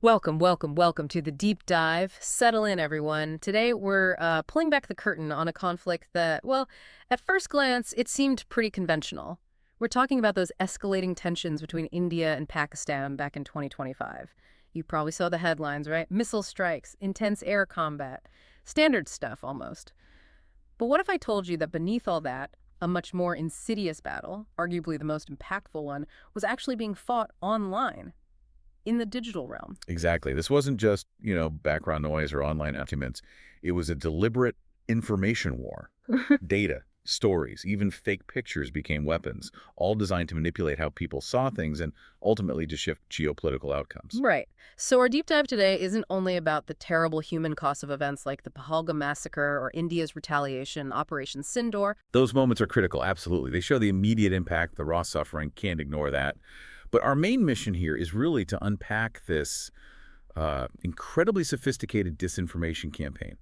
Welcome to the deep dive. Settle in, everyone. Today we're pulling back the curtain on a conflict that, well, at first glance, it seemed pretty conventional. We're talking about those escalating tensions between India and Pakistan back in 2025. You probably saw the headlines, right? Missile strikes, intense air combat, standard stuff almost. But what if I told you that beneath all that, a much more insidious battle, arguably the most impactful one, was actually being fought online? In the digital realm. Exactly. This wasn't just, background noise or online arguments. It was a deliberate information war. Data, stories, even fake pictures became weapons, all designed to manipulate how people saw things and ultimately to shift geopolitical outcomes. Right. So our deep dive today isn't only about the terrible human cost of events like the Pahalgam massacre or India's retaliation, Operation Sindoor. Those moments are critical, absolutely. They show the immediate impact, the raw suffering, can't ignore that. But our main mission here is really to unpack this incredibly sophisticated disinformation campaign,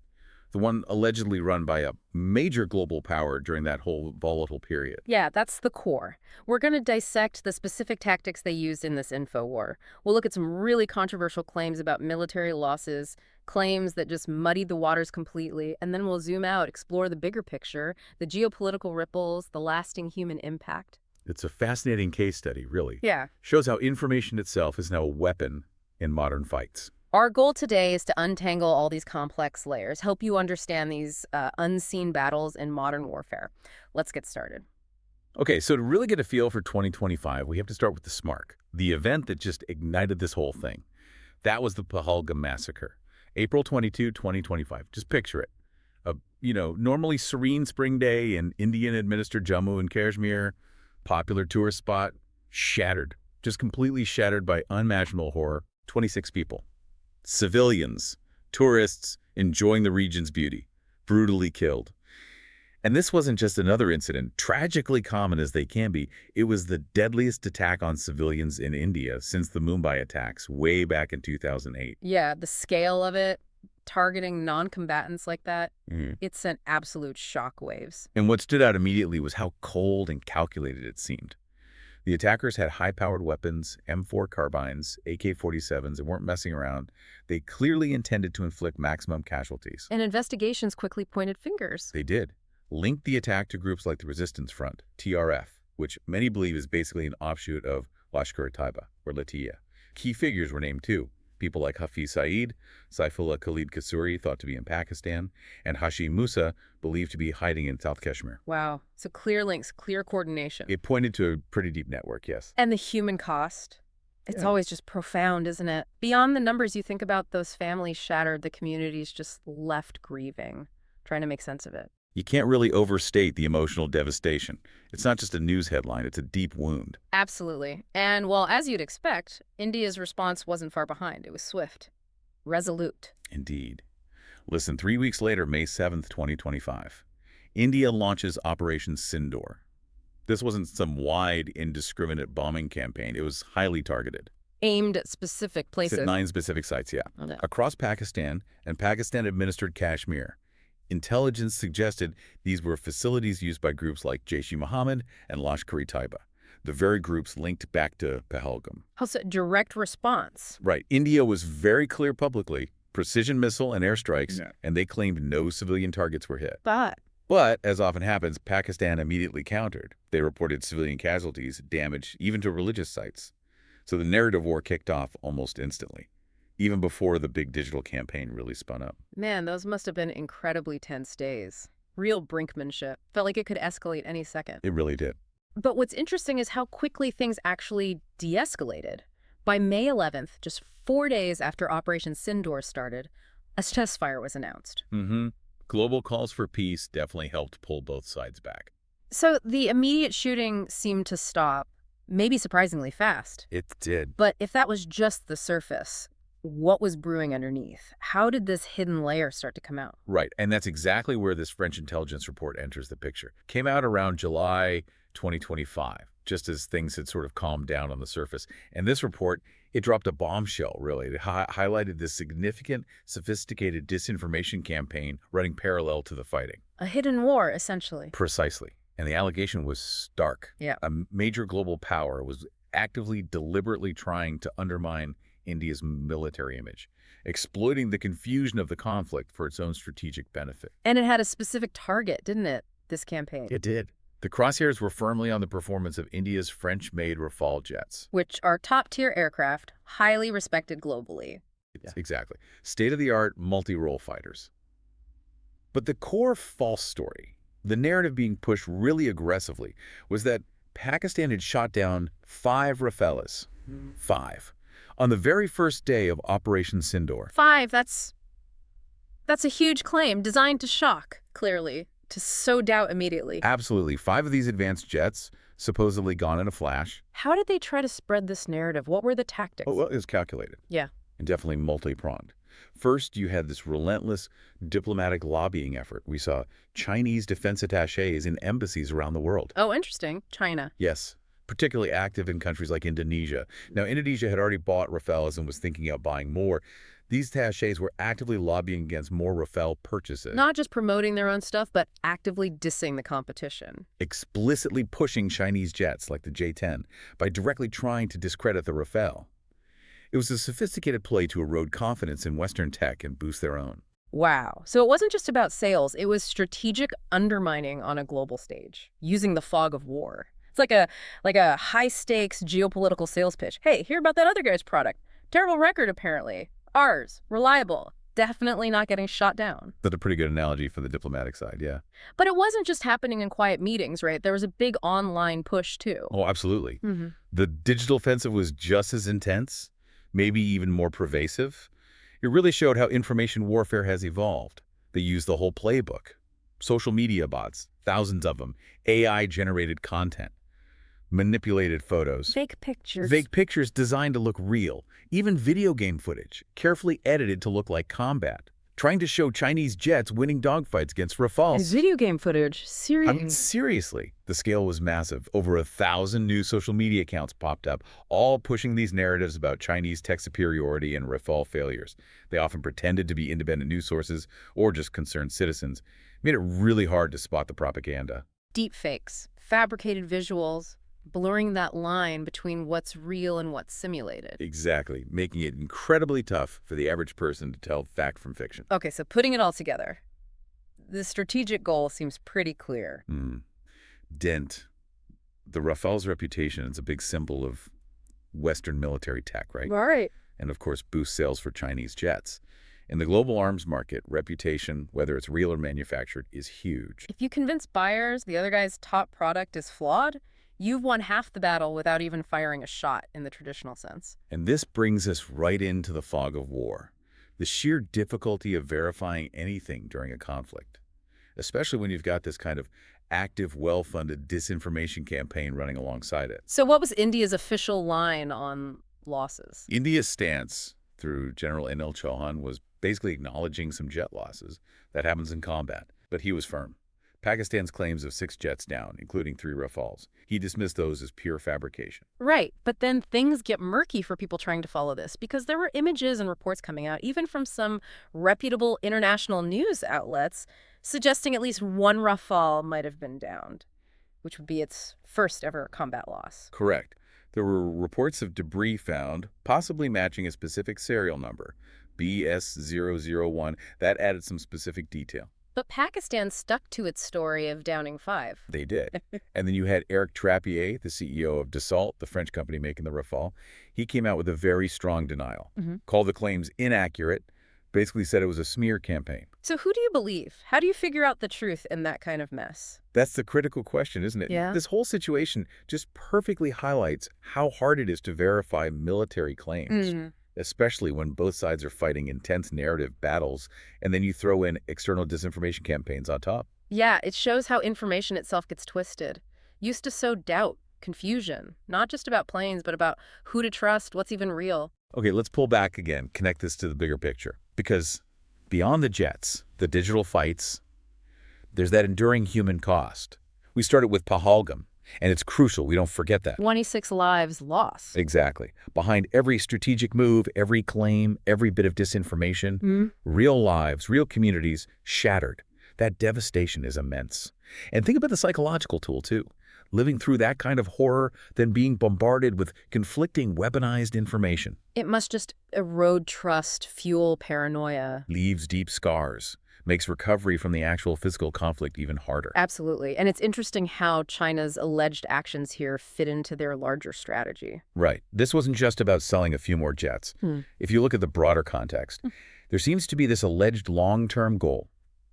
the one allegedly run by a major global power during that whole volatile period. Yeah, that's the core. We're going to dissect the specific tactics they used in this info war. We'll look at some really controversial claims about military losses, claims that just muddied the waters completely, and then we'll zoom out, explore the bigger picture, the geopolitical ripples, the lasting human impact. It's a fascinating case study, really. Yeah. Shows how information itself is now a weapon in modern fights. Our goal today is to untangle all these complex layers, help you understand these unseen battles in modern warfare. Let's get started. Okay, so to really get a feel for 2025, we have to start with the SMARC, the event that just ignited this whole thing. That was the Pahalgam massacre, April 22, 2025. Just picture it. A, normally serene spring day in Indian-administered Jammu and Kashmir, popular tourist spot, shattered, just completely shattered by unimaginable horror. 26 people. Civilians, tourists enjoying the region's beauty, brutally killed. And this wasn't just another incident. Tragically common as they can be, it was the deadliest attack on civilians in India since the Mumbai attacks way back in 2008. Yeah, the scale of it, targeting non-combatants like that, it sent absolute shockwaves. And what stood out immediately was how cold and calculated it seemed. The attackers had high-powered weapons, M4 carbines, AK-47s, and weren't messing around. They clearly intended to inflict maximum casualties. And investigations quickly pointed fingers. They did. Linked the attack to groups like the Resistance Front, TRF, which many believe is basically an offshoot of Lashkar-e-Taiba, or Latiya. Key figures were named too. People like Hafiz Saeed, Saifullah Khalid Kasuri, thought to be in Pakistan, and Hashim Musa, believed to be hiding in South Kashmir. Wow. So clear links, clear coordination. It pointed to a pretty deep network, yes. And the human cost. It's always just profound, isn't it? Beyond the numbers, you think about those families shattered, the communities just left grieving, trying to make sense of it. You can't really overstate the emotional devastation. It's not just a news headline, it's a deep wound. Absolutely. And, well, as you'd expect, India's response wasn't far behind. It was swift, resolute. Indeed. Listen, 3 weeks later, May 7th, 2025, India launches Operation Sindoor. This wasn't some wide, indiscriminate bombing campaign. It was highly targeted. Aimed at specific places. 9 specific sites, yeah. Okay. Across Pakistan and Pakistan-administered Kashmir. Intelligence suggested these were facilities used by groups like Jaish-e-Mohammed and Lashkar-e-Taiba, the very groups linked back to Pahalgam. Also, direct response. Right. India was very clear publicly, precision missile and airstrikes, and they claimed no civilian targets were hit. But, as often happens, Pakistan immediately countered. They reported civilian casualties, damage, even to religious sites. So the narrative war kicked off almost instantly, even before the big digital campaign really spun up. Man, those must have been incredibly tense days. Real brinkmanship. Felt like it could escalate any second. It really did. But what's interesting is how quickly things actually de-escalated. By May 11th, just 4 days after Operation Sindoor started, a ceasefire was announced. Global calls for peace definitely helped pull both sides back. So the immediate shooting seemed to stop, maybe surprisingly fast. It did. But if that was just the surface, what was brewing underneath? How did this hidden layer start to come out? Right, and that's exactly where this French intelligence report enters the picture. Came out around July 2025, just as things had sort of calmed down on the surface. And this report, it dropped a bombshell, really. It highlighted this significant, sophisticated disinformation campaign running parallel to the fighting. A hidden war, essentially. Precisely. And the allegation was stark. Yeah. A major global power was actively, deliberately trying to undermine India's military image, exploiting the confusion of the conflict for its own strategic benefit. And it had a specific target, didn't it, this campaign? It did. The crosshairs were firmly on the performance of India's French-made Rafale jets. Which are top-tier aircraft, highly respected globally. Yeah. Exactly. State-of-the-art multi-role fighters. But the core false story, the narrative being pushed really aggressively, was that Pakistan had shot down 5 Rafales. 5. On the very first day of Operation Sindoor. 5, that's a huge claim, designed to shock, clearly, to sow doubt immediately. Absolutely. 5 of these advanced jets, supposedly gone in a flash. How did they try to spread this narrative? What were the tactics? Oh, well, it was calculated. Yeah. And definitely multi-pronged. First, you had this relentless diplomatic lobbying effort. We saw Chinese defense attachés in embassies around the world. Oh, interesting. China. Yes, particularly active in countries like Indonesia. Now, Indonesia had already bought Rafales and was thinking about buying more. These attachés were actively lobbying against more Rafale purchases. Not just promoting their own stuff, but actively dissing the competition. Explicitly pushing Chinese jets like the J-10 by directly trying to discredit the Rafale. It was a sophisticated play to erode confidence in Western tech and boost their own. Wow. So it wasn't just about sales. It was strategic undermining on a global stage, using the fog of war. It's like a high-stakes geopolitical sales pitch. Hey, hear about that other guy's product. Terrible record, apparently. Ours. Reliable. Definitely not getting shot down. That's a pretty good analogy for the diplomatic side, yeah. But it wasn't just happening in quiet meetings, right? There was a big online push, too. Oh, absolutely. The digital offensive was just as intense, maybe even more pervasive. It really showed how information warfare has evolved. They used the whole playbook. Social media bots, thousands of them, AI-generated content, manipulated photos. Fake pictures. Fake pictures designed to look real. Even video game footage, carefully edited to look like combat. Trying to show Chinese jets winning dogfights against Rafales. Video game footage? Seriously? I mean, seriously. The scale was massive. Over 1,000 new social media accounts popped up, all pushing these narratives about Chinese tech superiority and Rafale failures. They often pretended to be independent news sources or just concerned citizens. It made it really hard to spot the propaganda. Deep fakes, fabricated visuals, blurring that line between what's real and what's simulated. Exactly, making it incredibly tough for the average person to tell fact from fiction. Okay, so putting it all together, the strategic goal seems pretty clear. Dent. The Rafale's reputation is a big symbol of Western military tech, right? Right. And of course, boost sales for Chinese jets. In the global arms market, reputation, whether it's real or manufactured, is huge. If you convince buyers the other guy's top product is flawed, you've won half the battle without even firing a shot in the traditional sense. And this brings us right into the fog of war. The sheer difficulty of verifying anything during a conflict, especially when you've got this kind of active, well-funded disinformation campaign running alongside it. So what was India's official line on losses? India's stance through General Anil Chauhan was basically acknowledging some jet losses. That happens in combat. But he was firm. Pakistan's claims of 6 jets down, including 3 Rafales, he dismissed those as pure fabrication. Right, but then things get murky for people trying to follow this because there were images and reports coming out, even from some reputable international news outlets, suggesting at least 1 Rafale might have been downed, which would be its first ever combat loss. Correct. There were reports of debris found, possibly matching a specific serial number, BS001. That added some specific detail. But Pakistan stuck to its story of downing 5. They did. And then you had Eric Trappier, the CEO of Dassault, the French company making the Rafale. He came out with a very strong denial, called the claims inaccurate, basically said it was a smear campaign. So who do you believe? How do you figure out the truth in that kind of mess? That's the critical question, isn't it? Yeah. This whole situation just perfectly highlights how hard it is to verify military claims. Especially when both sides are fighting intense narrative battles, and then you throw in external disinformation campaigns on top. Yeah, it shows how information itself gets twisted. Used to sow doubt, confusion, not just about planes, but about who to trust, what's even real. Okay, let's pull back again, connect this to the bigger picture. Because beyond the jets, the digital fights, there's that enduring human cost. We started with Pahalgam. And it's crucial. We don't forget that. 26 lives lost. Exactly. Behind every strategic move, every claim, every bit of disinformation, real lives, real communities shattered. That devastation is immense. And think about the psychological tool, too. living through that kind of horror, then being bombarded with conflicting weaponized information. It must just erode trust, fuel paranoia. Leaves deep scars, makes recovery from the actual physical conflict even harder. Absolutely. And it's interesting how China's alleged actions here fit into their larger strategy. Right. This wasn't just about selling a few more jets. Hmm. If you look at the broader context, there seems to be this alleged long-term goal,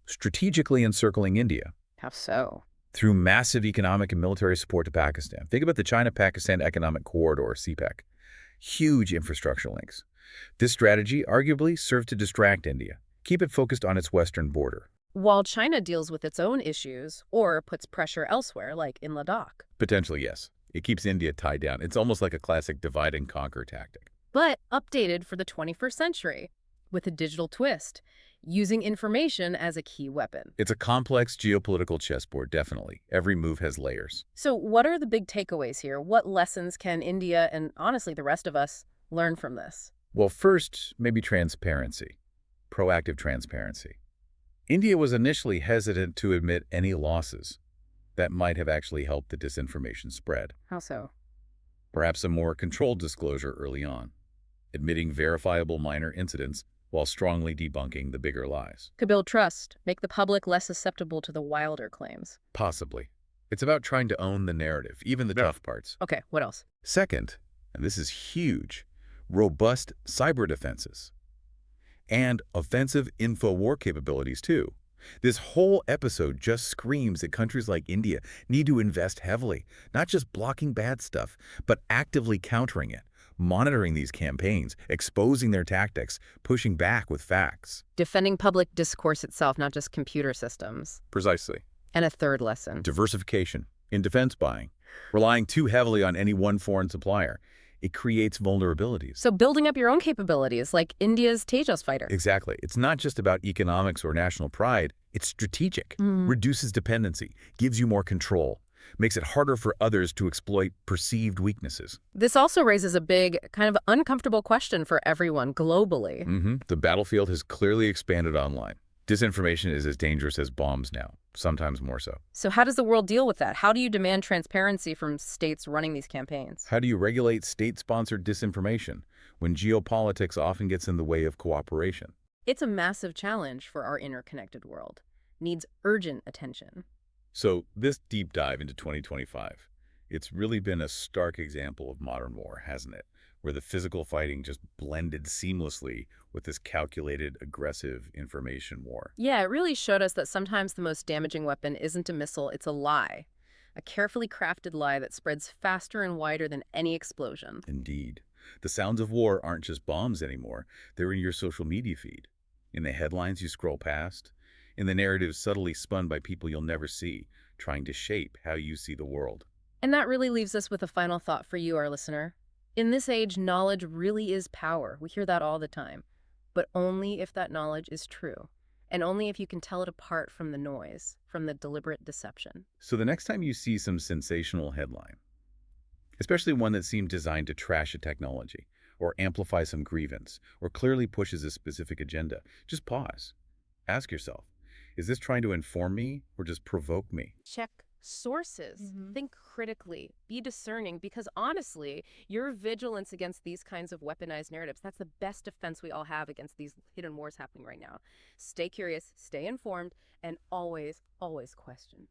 strategically encircling India How so? through massive economic and military support to Pakistan. Think about the China-Pakistan Economic Corridor, CPEC. Huge infrastructure links. This strategy arguably served to distract India, keep it focused on its western border. While China deals with its own issues or puts pressure elsewhere, like in Ladakh. Potentially, yes. It keeps India tied down. It's almost like a classic divide and conquer tactic. But updated for the 21st century with a digital twist, using information as a key weapon. It's a complex geopolitical chessboard, definitely. Every move has layers. So what are the big takeaways here? What lessons can India and honestly the rest of us learn from this? Well, first, maybe transparency. Proactive transparency. India was initially hesitant to admit any losses. That might have actually helped the disinformation spread. How so? Perhaps a more controlled disclosure early on, admitting verifiable minor incidents while strongly debunking the bigger lies. Could build trust, make the public less susceptible to the wilder claims. Possibly. It's about trying to own the narrative, even the tough parts. Okay, what else? Second, and this is huge, robust cyber defenses and offensive info war capabilities too. This whole episode just screams that countries like India need to invest heavily, not just blocking bad stuff, but actively countering it, monitoring these campaigns, exposing their tactics, pushing back with facts. Defending public discourse itself, not just computer systems. Precisely. And a third lesson. Diversification in defense buying. Relying too heavily on any one foreign supplier, it creates vulnerabilities. So building up your own capabilities, like India's Tejas fighter. Exactly. It's not just about economics or national pride. It's strategic, reduces dependency, gives you more control, makes it harder for others to exploit perceived weaknesses. This also raises a big, kind of uncomfortable question for everyone globally. The battlefield has clearly expanded online. Disinformation is as dangerous as bombs now, sometimes more so. So how does the world deal with that? How do you demand transparency from states running these campaigns? How do you regulate state-sponsored disinformation when geopolitics often gets in the way of cooperation? It's a massive challenge for our interconnected world. Needs urgent attention. So this deep dive into 2025, it's really been a stark example of modern war, hasn't it? Where the physical fighting just blended seamlessly with this calculated, aggressive information war. Yeah, it really showed us that sometimes the most damaging weapon isn't a missile, it's a lie. A carefully crafted lie that spreads faster and wider than any explosion. Indeed. The sounds of war aren't just bombs anymore. They're in your social media feed, in the headlines you scroll past, in the narratives subtly spun by people you'll never see, trying to shape how you see the world. And that really leaves us with a final thought for you, our listener. In this age, knowledge really is power. We hear that all the time. But only if that knowledge is true. And only if you can tell it apart from the noise, from the deliberate deception. So the next time you see some sensational headline, especially one that seemed designed to trash a technology, or amplify some grievance, or clearly pushes a specific agenda, just pause. Ask yourself, is this trying to inform me or just provoke me? Check sources. Think critically. Be discerning, because honestly, your vigilance against these kinds of weaponized narratives, that's the best defense we all have against these hidden wars happening right now. Stay curious, stay informed, and always, always question.